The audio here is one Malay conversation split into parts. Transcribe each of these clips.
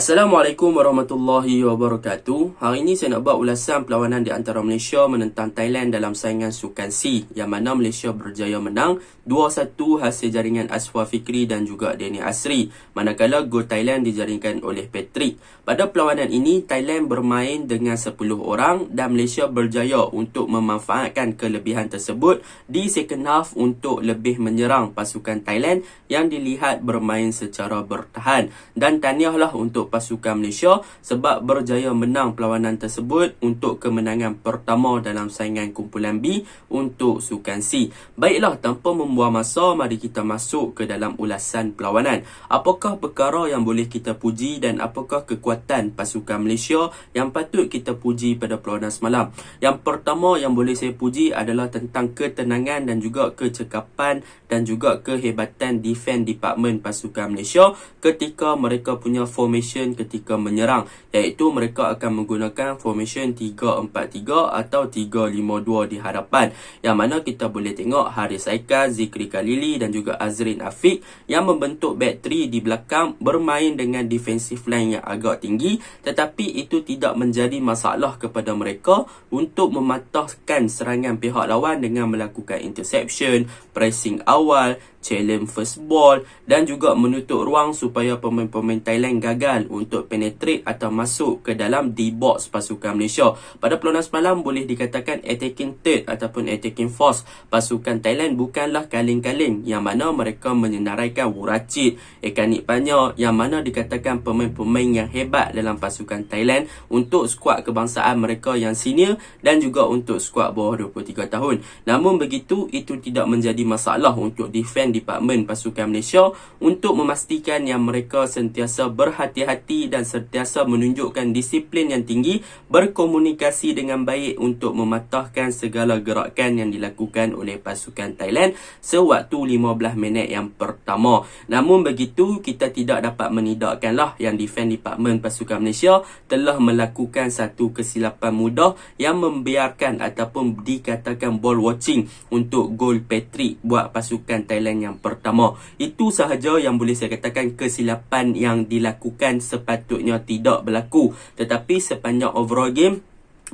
Assalamualaikum warahmatullahi wabarakatuh. Hari ini saya nak buat ulasan perlawanan di antara Malaysia menentang Thailand dalam saingan Sukan C, yang mana Malaysia berjaya menang 2-1 hasil jaringan Aswar Fikri dan juga Daniel Asri, manakala gol Thailand dijaringkan oleh Patrick. Pada perlawanan ini, Thailand bermain dengan 10 orang dan Malaysia berjaya untuk memanfaatkan kelebihan tersebut di second half untuk lebih menyerang pasukan Thailand yang dilihat bermain secara bertahan. Dan tahniahlah untuk pasukan Malaysia sebab berjaya menang perlawanan tersebut untuk kemenangan pertama dalam saingan kumpulan B untuk Sukan C. Baiklah, tanpa membuang masa, mari kita masuk ke dalam ulasan perlawanan. Apakah perkara yang boleh kita puji dan apakah kekuatan pasukan Malaysia yang patut kita puji pada perlawanan semalam? Yang pertama yang boleh saya puji adalah tentang ketenangan dan juga kecekapan dan juga kehebatan defense department pasukan Malaysia ketika mereka punya formation ketika menyerang, iaitu mereka akan menggunakan formation 3-4-3 atau 3-5-2 di hadapan, yang mana kita boleh tengok Haris Haikal, Zikri Khalili dan juga Azrin Afiq yang membentuk back 3 di belakang bermain dengan defensive line yang agak tinggi, tetapi itu tidak menjadi masalah kepada mereka untuk mematahkan serangan pihak lawan dengan melakukan interception, pressing awal, challenge first ball dan juga menutup ruang supaya pemain-pemain Thailand gagal untuk penetrate atau masuk ke dalam D-box pasukan Malaysia. Pada perlawanan semalam boleh dikatakan attacking third ataupun attacking force pasukan Thailand bukanlah kaleng-kaleng, yang mana mereka menyenaraikan Wurachit, Ekanik Panya, yang mana dikatakan pemain-pemain yang hebat dalam pasukan Thailand untuk skuad kebangsaan mereka yang senior dan juga untuk skuad bawah 23 tahun. Namun begitu, itu tidak menjadi masalah untuk defense department pasukan Malaysia untuk memastikan yang mereka sentiasa berhati-hati dan sentiasa menunjukkan disiplin yang tinggi, berkomunikasi dengan baik untuk mematahkan segala gerakan yang dilakukan oleh pasukan Thailand sewaktu 15 minit yang pertama. Namun begitu, kita tidak dapat menidakkanlah yang defense department pasukan Malaysia telah melakukan satu kesilapan mudah yang membiarkan ataupun dikatakan ball watching untuk gol Patrick buat pasukan Thailand yang pertama. Itu sahaja yang boleh saya katakan kesilapan yang dilakukan sepatutnya tidak berlaku. Tetapi sepanjang overall game,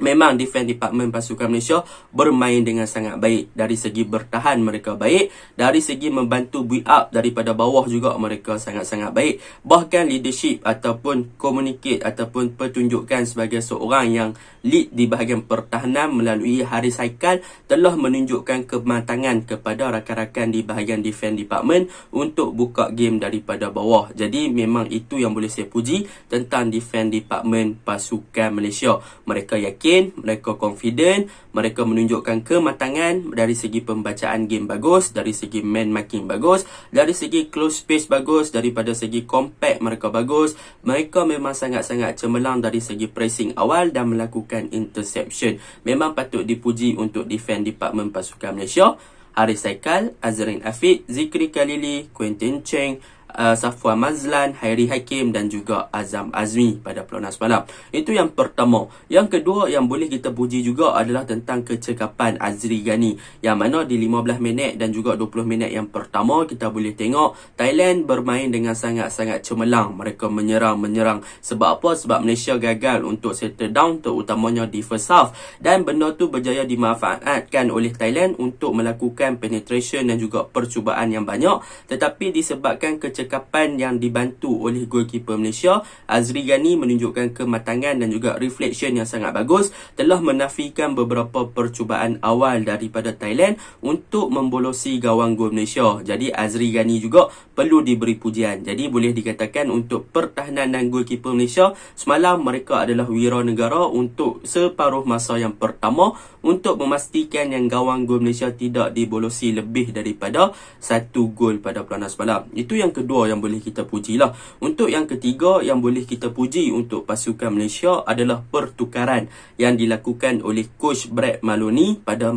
memang defense department pasukan Malaysia bermain dengan sangat baik. Dari segi bertahan mereka baik, dari segi membantu build up daripada bawah juga mereka sangat-sangat baik. Bahkan leadership ataupun communicate ataupun pertunjukan sebagai seorang yang lead di bahagian pertahanan melalui Haris Haikal telah menunjukkan kematangan kepada rakan-rakan di bahagian defense department untuk buka game daripada bawah. Jadi memang itu yang boleh saya puji tentang defense department pasukan Malaysia. Mereka yakin, mereka confident, mereka menunjukkan kematangan dari segi pembacaan game bagus, dari segi man marking bagus, dari segi close space bagus, daripada segi compact mereka bagus. Mereka memang sangat-sangat cemerlang dari segi pressing awal dan melakukan interception. Memang patut dipuji untuk defense department pasukan Malaysia. Haris Haikal, Azrin Afiq, Zikri Khalili, Quentin Cheng, Safwan Mazlan, Hairi Hakim dan juga Azam Azmi pada perlawanan semalam. Itu yang pertama. Yang kedua yang boleh kita puji juga adalah tentang kecekapan Azri Ghani, yang mana di 15 minit dan juga 20 minit yang pertama kita boleh tengok Thailand bermain dengan sangat-sangat cemerlang. Mereka menyerang. Sebab apa? Sebab Malaysia gagal untuk settle down, terutamanya di first half, dan benda tu berjaya dimanfaatkan oleh Thailand untuk melakukan penetration dan juga percubaan yang banyak. Tetapi disebabkan kecekapan yang dibantu oleh goalkeeper Malaysia, Azri Ghani menunjukkan kematangan dan juga reflection yang sangat bagus, telah menafikan beberapa percubaan awal daripada Thailand untuk membolosi gawang gol Malaysia. Jadi Azri Ghani juga perlu diberi pujian. Jadi boleh dikatakan untuk pertahanan dan goalkeeper Malaysia semalam, mereka adalah wira negara untuk separuh masa yang pertama untuk memastikan yang gawang gol Malaysia tidak dibolosi lebih daripada 1 gol pada perlawanan semalam. Itu yang kedua yang boleh kita pujilah. Untuk yang ketiga yang boleh kita puji untuk pasukan Malaysia adalah pertukaran yang dilakukan oleh coach Brad Maloney pada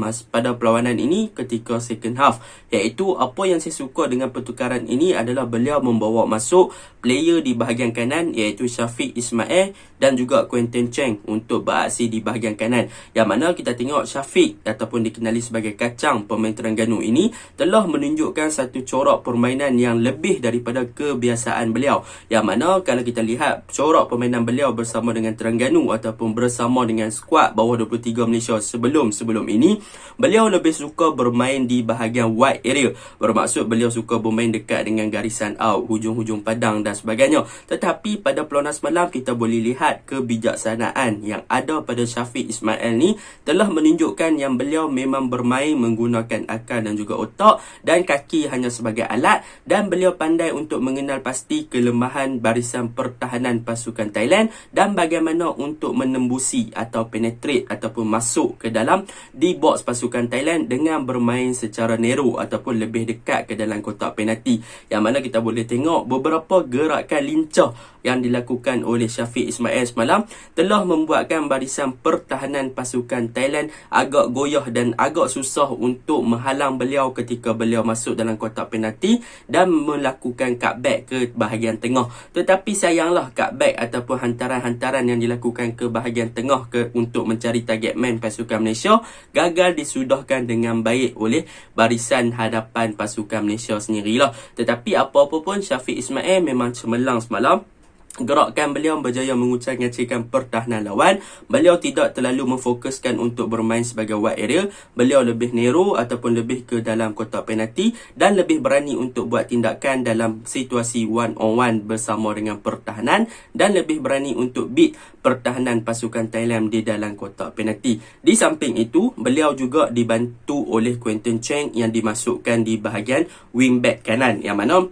perlawanan ini ketika second half. Iaitu apa yang saya suka dengan pertukaran ini adalah beliau membawa masuk player di bahagian kanan iaitu Syafiq Ismail dan juga Quentin Cheng untuk beraksi di bahagian kanan. Yang mana kita tengok Muhammad Syafiq ataupun dikenali sebagai Kacang, pemain Terengganu ini telah menunjukkan satu corak permainan yang lebih daripada kebiasaan beliau. Yang mana kalau kita lihat corak permainan beliau bersama dengan Terengganu ataupun bersama dengan skuad bawah 23 Malaysia sebelum ini, beliau lebih suka bermain di bahagian wide area. Bermaksud beliau suka bermain dekat dengan garisan out, hujung-hujung padang dan sebagainya. Tetapi pada peluang semalam kita boleh lihat kebijaksanaan yang ada pada Syafiq Ismail ni telah menunjukkan yang beliau memang bermain menggunakan akal dan juga otak, dan kaki hanya sebagai alat, dan beliau pandai untuk mengenal pasti kelemahan barisan pertahanan pasukan Thailand dan bagaimana untuk menembusi atau penetrate ataupun masuk ke dalam di box pasukan Thailand dengan bermain secara narrow ataupun lebih dekat ke dalam kotak penalti. Yang mana kita boleh tengok beberapa gerakan lincah yang dilakukan oleh Syafiq Ismail semalam telah membuatkan barisan pertahanan pasukan Thailand agak goyah dan agak susah untuk menghalang beliau ketika beliau masuk dalam kotak penalti dan melakukan cutback ke bahagian tengah. Tetapi sayanglah cutback ataupun hantaran-hantaran yang dilakukan ke bahagian tengah untuk mencari target man pasukan Malaysia gagal disudahkan dengan baik oleh barisan hadapan pasukan Malaysia sendirilah. Tetapi apa-apa pun Syafiq Ismail memang cemerlang semalam. Gerakan beliau berjaya mengucap-ngacirkan pertahanan lawan. Beliau tidak terlalu memfokuskan untuk bermain sebagai wide area. Beliau lebih narrow ataupun lebih ke dalam kotak penalti dan lebih berani untuk buat tindakan dalam situasi one on one bersama dengan pertahanan dan lebih berani untuk beat pertahanan pasukan Thailand di dalam kotak penalti. Di samping itu, beliau juga dibantu oleh Quinton Cheng yang dimasukkan di bahagian wingback kanan, yang mana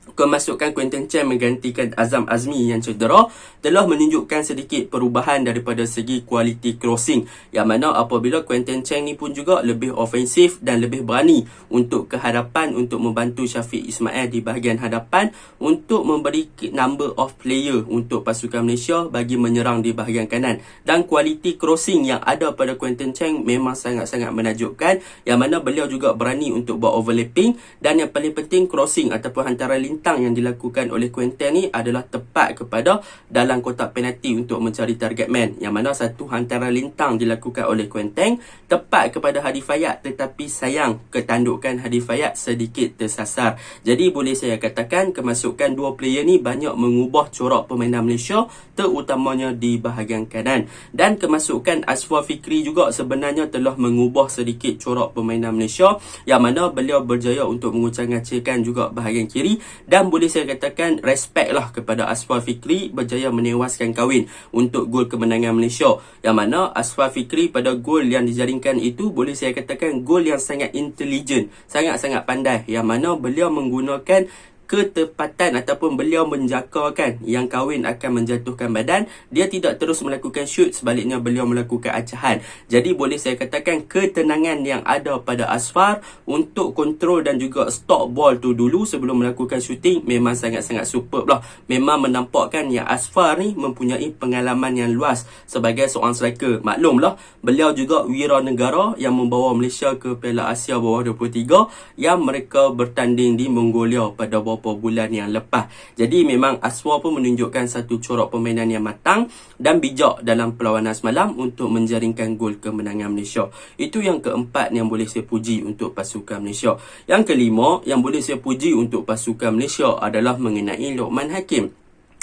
kemasukan Quinton Cheng menggantikan Azam Azmi yang cedera telah menunjukkan sedikit perubahan daripada segi kualiti crossing, yang mana apabila Quinton Cheng ni pun juga lebih ofensif dan lebih berani untuk ke hadapan untuk membantu Syafiq Ismail di bahagian hadapan untuk memberi number of player untuk pasukan Malaysia bagi menyerang di bahagian kanan. Dan kualiti crossing yang ada pada Quinton Cheng memang sangat-sangat menakjubkan, yang mana beliau juga berani untuk buat overlapping, dan yang paling penting crossing ataupun hantaran lintang yang dilakukan oleh Quinton ni adalah tepat kepada dalam kotak penalti untuk mencari target man, yang mana satu hantaran lintang dilakukan oleh Quinton tepat kepada Hadi Fayad, tetapi sayang ketandukan Hadi Fayad sedikit tersasar. Jadi boleh saya katakan kemasukan dua player ni banyak mengubah corak permainan Malaysia, terutamanya di bahagian kanan. Dan kemasukan Aswar Fikri juga sebenarnya telah mengubah sedikit corak permainan Malaysia, yang mana beliau berjaya untuk mengucap-ngacirkan juga bahagian kiri. Dan boleh saya katakan respect lah kepada Aswar Fikri berjaya menewaskan kawin untuk gol kemenangan Malaysia, yang mana Aswar Fikri pada gol yang dijaringkan itu boleh saya katakan gol yang sangat intelligent, sangat-sangat pandai, yang mana beliau menggunakan ketepatan ataupun beliau menjakakan yang kawin akan menjatuhkan badan. Dia tidak terus melakukan shoot, sebaliknya beliau melakukan acahan. Jadi boleh saya katakan ketenangan yang ada pada Asfar untuk kontrol dan juga stop ball tu dulu sebelum melakukan shooting memang sangat-sangat superb lah. Memang menampakkan yang Asfar ni mempunyai pengalaman yang luas sebagai seorang striker. Maklumlah beliau juga wira negara yang membawa Malaysia ke Piala Asia bawah 23 yang mereka bertanding di Mongolia pada beberapa bulan yang lepas. Jadi memang Aswar pun menunjukkan satu corak permainan yang matang dan bijak dalam perlawanan semalam untuk menjaringkan gol kemenangan Malaysia. Itu yang keempat yang boleh saya puji untuk pasukan Malaysia. Yang kelima yang boleh saya puji untuk pasukan Malaysia adalah mengenai Luqman Hakim.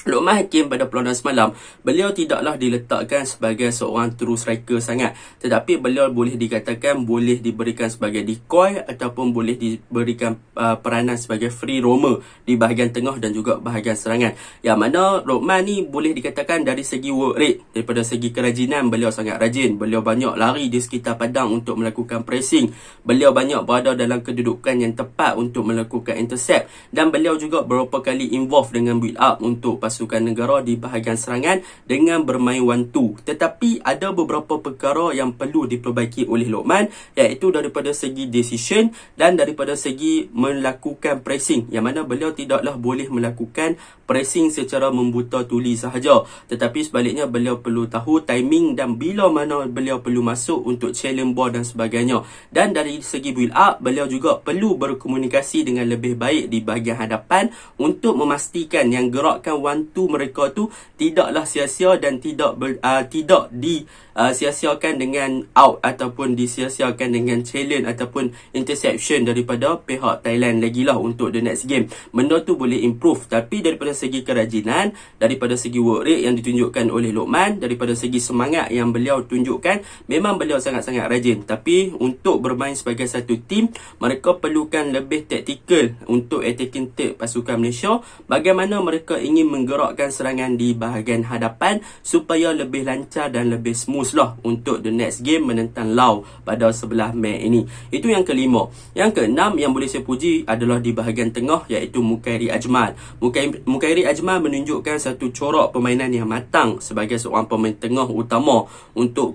Luqman Hakim pada perlawanan semalam, beliau tidaklah diletakkan sebagai seorang true striker sangat, tetapi beliau boleh dikatakan boleh diberikan sebagai decoy ataupun boleh diberikan peranan sebagai free roamer di bahagian tengah dan juga bahagian serangan. Yang mana Luqman ni boleh dikatakan dari segi work rate, daripada segi kerajinan beliau sangat rajin. Beliau banyak lari di sekitar padang untuk melakukan pressing. Beliau banyak berada dalam kedudukan yang tepat untuk melakukan intercept, dan beliau juga beberapa kali involve dengan build up untuk pasukan negara di bahagian serangan dengan bermain 1-2. Tetapi ada beberapa perkara yang perlu diperbaiki oleh Luqman, iaitu daripada segi decision dan daripada segi melakukan pressing, yang mana beliau tidaklah boleh melakukan pressing secara membuta tuli sahaja, tetapi sebaliknya beliau perlu tahu timing dan bila mana beliau perlu masuk untuk challenge ball dan sebagainya. Dan dari segi build up, beliau juga perlu berkomunikasi dengan lebih baik di bahagian hadapan untuk memastikan yang gerakan bantu mereka tu tidaklah sia-sia dan tidak sia-siakan dengan out ataupun disia-siakan dengan challenge ataupun interception daripada pihak Thailand lagi lah untuk the next game. Benda tu boleh improve, tapi daripada segi kerajinan, daripada segi work rate yang ditunjukkan oleh Lokman, daripada segi semangat yang beliau tunjukkan, memang beliau sangat-sangat rajin. Tapi untuk bermain sebagai satu tim, mereka perlukan lebih taktikal untuk attacking third pasukan Malaysia. Bagaimana mereka ingin menggerakkan serangan di bahagian hadapan supaya lebih lancar dan lebih smooth lah untuk the next game menentang Laos pada 11 Mei ini. Itu yang kelima. Yang keenam yang boleh saya puji adalah di bahagian tengah, iaitu Mukairi Ajmal. Mukairi Ajmal menunjukkan satu corak permainan yang matang sebagai seorang pemain tengah utama untuk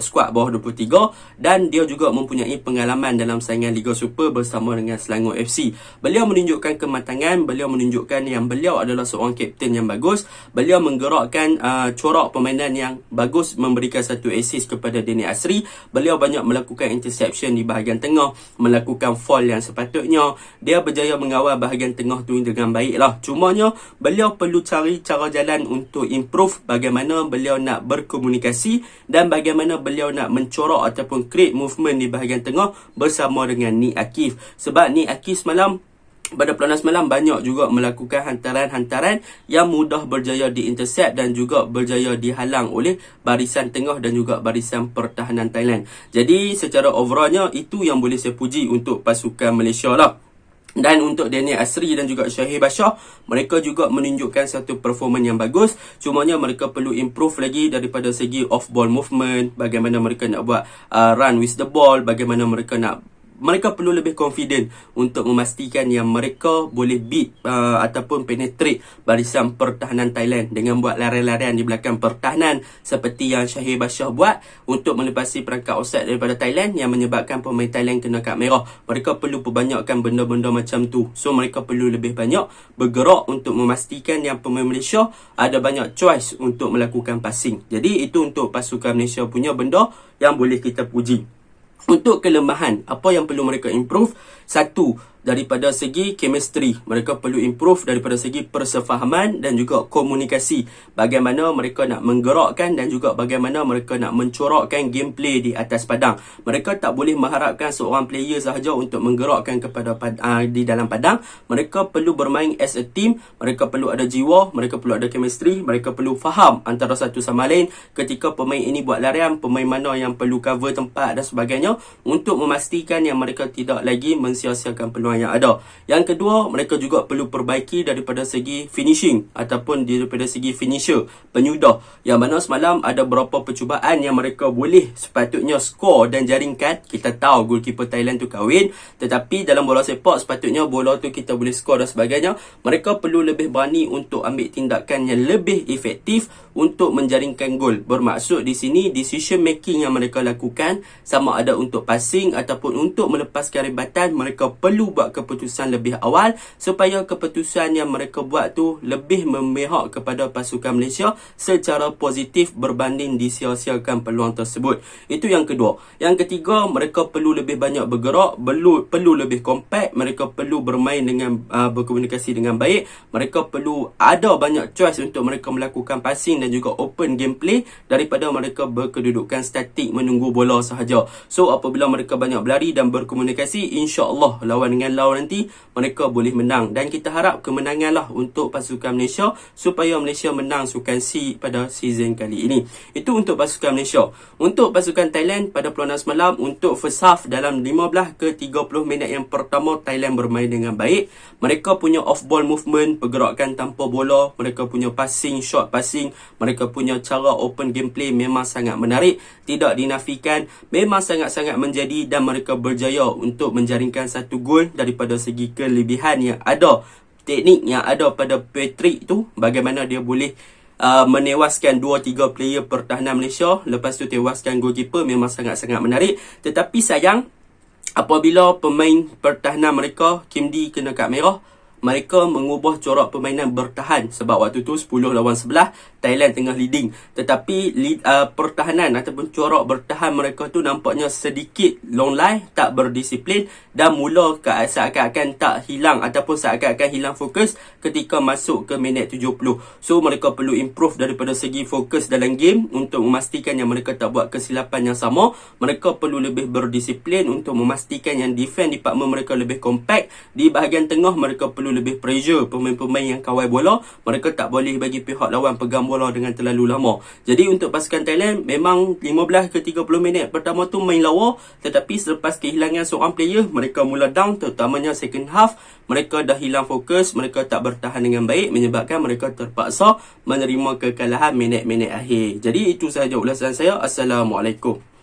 skuad bawah 23, dan dia juga mempunyai pengalaman dalam saingan Liga Super bersama dengan Selangor FC. Beliau menunjukkan kematangan, beliau menunjukkan yang beliau adalah seorang kapten yang bagus. Beliau menggerakkan corak permainan yang bagus, memberikan satu assist kepada Daniel Asri. Beliau banyak melakukan interception di bahagian tengah, melakukan foul yang sepatutnya. Dia berjaya mengawal bahagian tengah tu dengan baik lah. Cumanya beliau perlu cari cara jalan untuk improve bagaimana beliau nak berkomunikasi dan bagaimana beliau nak mencorak ataupun create movement di bahagian tengah bersama dengan Nick Akif. Sebab Nick Akif pada peluang semalam banyak juga melakukan hantaran-hantaran yang mudah berjaya diintercept dan juga berjaya dihalang oleh barisan tengah dan juga barisan pertahanan Thailand. Jadi secara overallnya itu yang boleh saya puji untuk pasukan Malaysia lah. Dan untuk Daniel Asri dan juga Shahir Bashar, mereka juga menunjukkan satu performan yang bagus. Cumanya mereka perlu improve lagi daripada segi off-ball movement, bagaimana mereka nak buat run with the ball, bagaimana mereka perlu lebih confident untuk memastikan yang mereka boleh beat ataupun penetrate barisan pertahanan Thailand dengan buat larian-larian di belakang pertahanan seperti yang Shahir Bashar buat untuk melepasi perangkap offside daripada Thailand yang menyebabkan pemain Thailand kena kad merah. Mereka perlu perbanyakkan benda-benda macam tu. So mereka perlu lebih banyak bergerak untuk memastikan yang pemain Malaysia ada banyak choice untuk melakukan passing. Jadi itu untuk pasukan Malaysia punya benda yang boleh kita puji. Untuk kelemahan, apa yang perlu mereka improve? Satu, daripada segi chemistry, mereka perlu improve daripada segi persefahaman dan juga komunikasi. Bagaimana mereka nak menggerakkan dan juga bagaimana mereka nak mencorakkan gameplay di atas padang. Mereka tak boleh mengharapkan seorang player sahaja untuk menggerakkan di dalam padang. Mereka perlu bermain as a team, mereka perlu ada jiwa, mereka perlu ada chemistry, mereka perlu faham antara satu sama lain ketika pemain ini buat larian, pemain mana yang perlu cover tempat dan sebagainya, untuk memastikan yang mereka tidak lagi mensia-siakan peluang yang ada. Yang kedua, mereka juga perlu perbaiki daripada segi finishing ataupun daripada segi finisher, penyudah, yang mana semalam ada beberapa percubaan yang mereka boleh sepatutnya skor dan jaringkan. Kita tahu goalkeeper Thailand tu kahwin, tetapi dalam bola sepak sepatutnya bola tu kita boleh skor dan sebagainya. Mereka perlu lebih berani untuk ambil tindakan yang lebih efektif untuk menjaringkan gol. Bermaksud di sini decision making yang mereka lakukan, sama ada untuk passing ataupun untuk melepaskan rebatan, mereka perlu buat keputusan lebih awal supaya keputusan yang mereka buat tu lebih memihak kepada pasukan Malaysia secara positif berbanding disia-siakan peluang tersebut. Itu yang kedua. Yang ketiga, mereka perlu lebih banyak bergerak, perlu lebih compact, mereka perlu bermain dengan berkomunikasi dengan baik, mereka perlu ada banyak choice untuk mereka melakukan passing dan juga open gameplay daripada mereka berkedudukan statik menunggu bola sahaja. So apabila mereka banyak berlari dan berkomunikasi, insya-Allah lawan dengan Laos nanti mereka boleh menang, dan kita harap kemenangan lah untuk pasukan Malaysia supaya Malaysia menang Sukan C pada season kali ini. Itu untuk pasukan Malaysia. Untuk pasukan Thailand pada perlawanan semalam, untuk first half dalam 15 ke 30 minit yang pertama, Thailand bermain dengan baik. Mereka punya off ball movement, pergerakan tanpa bola, mereka punya passing, short passing, mereka punya cara open gameplay memang sangat menarik, tidak dinafikan, memang sangat-sangat menjadi, dan mereka berjaya untuk menjaringkan satu gol daripada segi kelebihan yang ada, teknik yang ada pada Patrick tu, bagaimana dia boleh menewaskan 2-3 player pertahanan Malaysia, lepas tu tewaskan goalkeeper, memang sangat-sangat menarik. Tetapi sayang, apabila pemain pertahanan mereka, Kim Dee, kena kad merah, mereka mengubah corak permainan bertahan. Sebab waktu tu 10 lawan 11, Thailand tengah leading. Tetapi pertahanan ataupun corak bertahan mereka tu nampaknya sedikit longlai, tak berdisiplin dan mula seakan-akan tak hilang ataupun seakan-akan hilang fokus ketika masuk ke minit 70. So mereka perlu improve daripada segi fokus dalam game untuk memastikan yang mereka tak buat kesilapan yang sama. Mereka perlu lebih berdisiplin untuk memastikan yang defense department mereka lebih compact. Di bahagian tengah mereka perlu lebih pressure pemain-pemain yang kawal bola. Mereka tak boleh bagi pihak lawan pegang bola dengan terlalu lama. Jadi untuk pasukan Thailand memang 15 ke 30 minit pertama tu main lawa, tetapi selepas kehilangan seorang player mereka mula down, terutamanya second half. Mereka dah hilang fokus, mereka tak bertahan dengan baik menyebabkan mereka terpaksa menerima kekalahan minit-minit akhir. Jadi itu sahaja ulasan saya. Assalamualaikum.